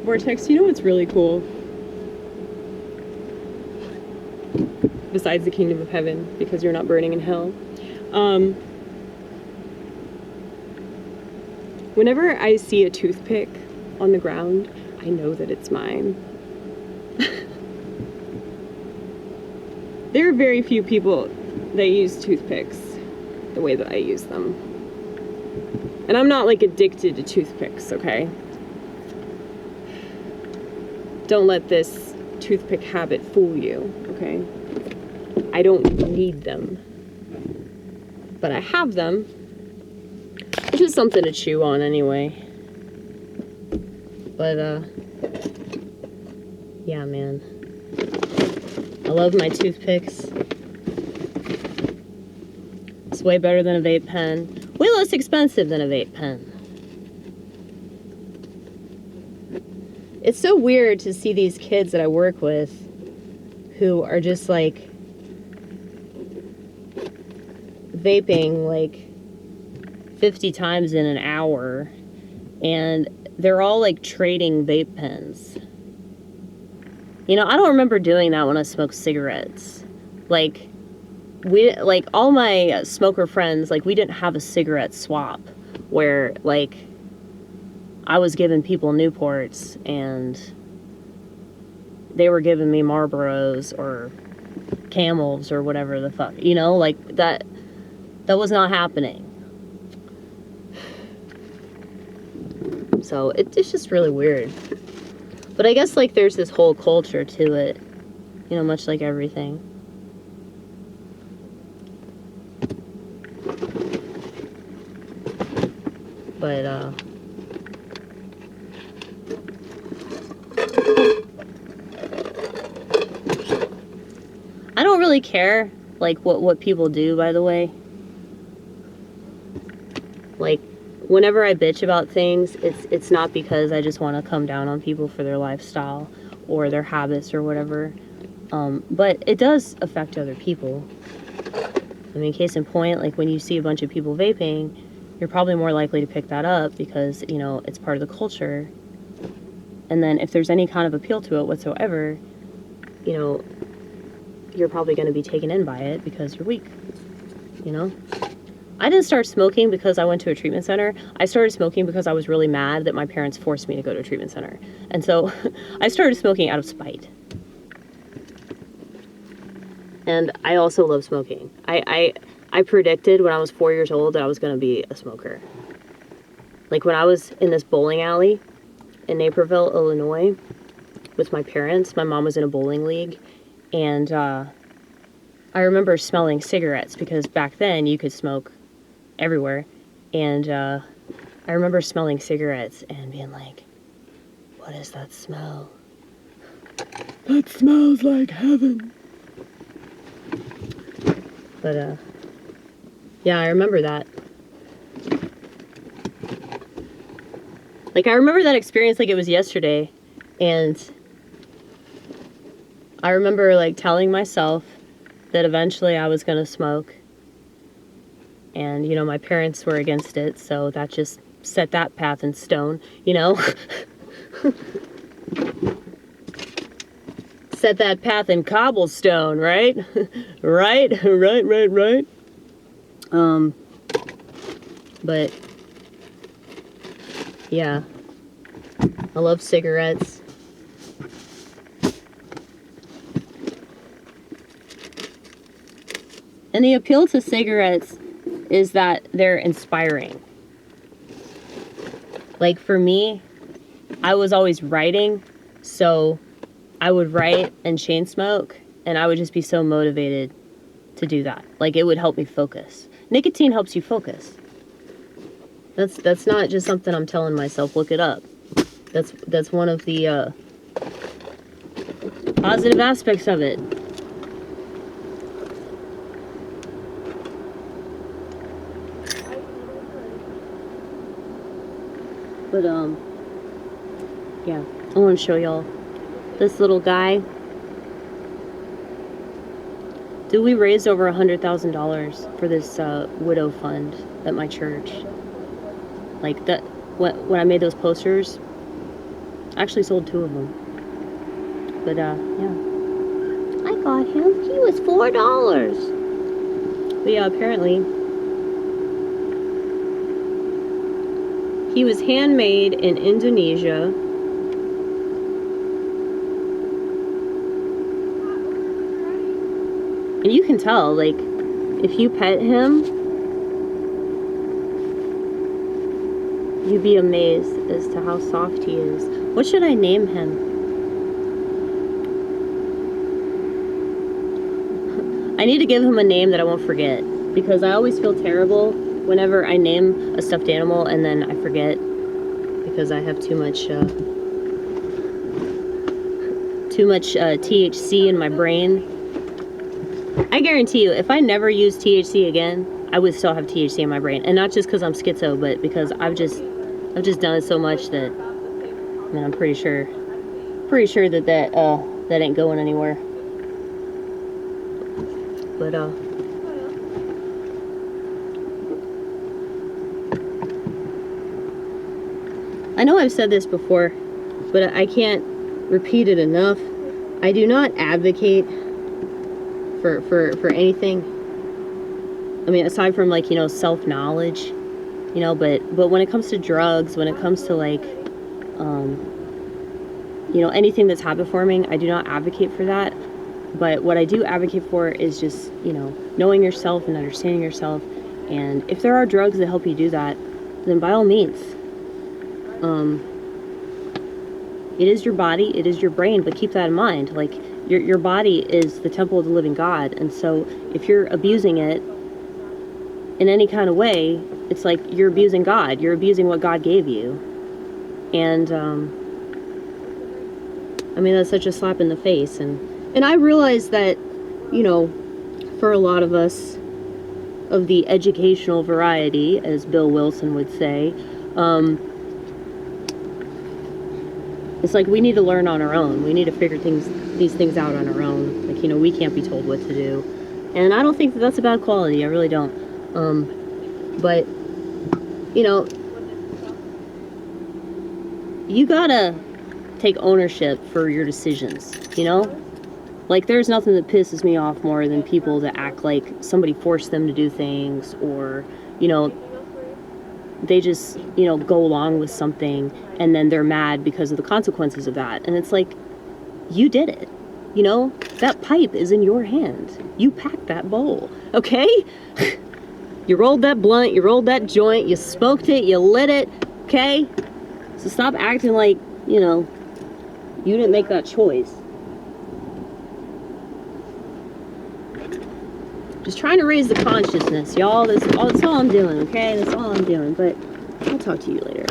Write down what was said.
vortex. You know what's really cool? Besides the kingdom of heaven, because you're not burning in hell. Whenever I see a toothpick on the ground, I know that it's mine. There are very few people that use toothpicks the way that I use them. And I'm not like addicted to toothpicks, okay? Don't let this toothpick habit fool you, okay? I don't need them. But I have them. It's just something to chew on anyway. But, yeah, man. I love my toothpicks. It's way better than a vape pen. Way less expensive than a vape pen. It's so weird to see these kids that I work with who are just like vaping like 50 times in an hour, and they're all like trading vape pens. You know, I don't remember doing that when I smoked cigarettes. Like, all my smoker friends, like, we didn't have a cigarette swap where, like, I was giving people Newports and they were giving me Marlboros or Camels or whatever the fuck, you know, like, that was not happening. So it's just really weird. But I guess, like, there's this whole culture to it, you know, much like everything. But, I don't really care, like, what people do, by the way. Like, whenever I bitch about things, it's not because I just want to come down on people for their lifestyle or their habits or whatever. But it does affect other people. I mean, case in point, like, when you see a bunch of people vaping, you're probably more likely to pick that up because, you know, it's part of the culture. And then if there's any kind of appeal to it whatsoever, you know, you're probably going to be taken in by it because you're weak, you know? I didn't start smoking because I went to a treatment center. I started smoking because I was really mad that my parents forced me to go to a treatment center. And so I started smoking out of spite. And I also love smoking. I predicted when I was 4 years old that I was going to be a smoker. Like, when I was in this bowling alley in Naperville, Illinois, with my parents, my mom was in a bowling league, and I remember smelling cigarettes because back then you could smoke everywhere, and I remember smelling cigarettes and being like, what is that smell? That smells like heaven. But yeah, I remember that. Like, I remember that experience like it was yesterday, and I remember, like, telling myself that eventually I was gonna smoke. And, you know, my parents were against it, so that just set that path in stone, you know? Set that path in cobblestone, right? Right? Right. But, yeah. I love cigarettes. And the appeal to cigarettes is that they're inspiring. Like, for me, I was always writing, so I would write and chain smoke, and I would just be so motivated to do that. Like, it would help me focus. Nicotine helps you focus. That's not just something I'm telling myself. Look it up. That's one of the positive aspects of it. But yeah, I want to show y'all this little guy. Dude, we raised over $100,000 for this widow fund at my church. Like, that, when I made those posters, I actually sold 2 of them. But, yeah. I got him. He was $4. But yeah, apparently, he was handmade in Indonesia. And you can tell, like, if you pet him, you'd be amazed as to how soft he is. What should I name him? I need to give him a name that I won't forget, because I always feel terrible whenever I name a stuffed animal and then I forget, because I have too much THC in my brain. I guarantee you, if I never use THC again, I would still have THC in my brain, and not just because I'm schizo, but because I've just done it so much that, I mean, I'm pretty sure that ain't going anywhere. But I know I've said this before, but I can't repeat it enough. I do not advocate for anything. I mean, aside from, like, you know, self-knowledge, you know, but when it comes to drugs, when it comes to, like, you know, anything that's habit forming, I do not advocate for that. But what I do advocate for is just, you know, knowing yourself and understanding yourself. And if there are drugs that help you do that, then by all means. It is your body, it is your brain, but keep that in mind. Like, your body is the temple of the living God, and so if you're abusing it in any kind of way, it's like you're abusing God. You're abusing what God gave you. And I mean, that's such a slap in the face. And I realize that, you know, for a lot of us of the educational variety, as Bill Wilson would say, it's like we need to learn on our own. We need to figure these things out on our own. Like, you know, we can't be told what to do. And I don't think that that's a bad quality. I really don't. But, you know, you gotta take ownership for your decisions, you know? Like, there's nothing that pisses me off more than people that act like somebody forced them to do things, or, you know, they just, you know, go along with something and then they're mad because of the consequences of that. And it's like, you did it, you know? That pipe is in your hand. You packed that bowl, okay? You rolled that blunt, you rolled that joint, you smoked it, you lit it, okay? So stop acting like, you know, you didn't make that choice. Just trying to raise the consciousness, y'all. That's all I'm doing, okay? That's all I'm doing. But I'll talk to you later.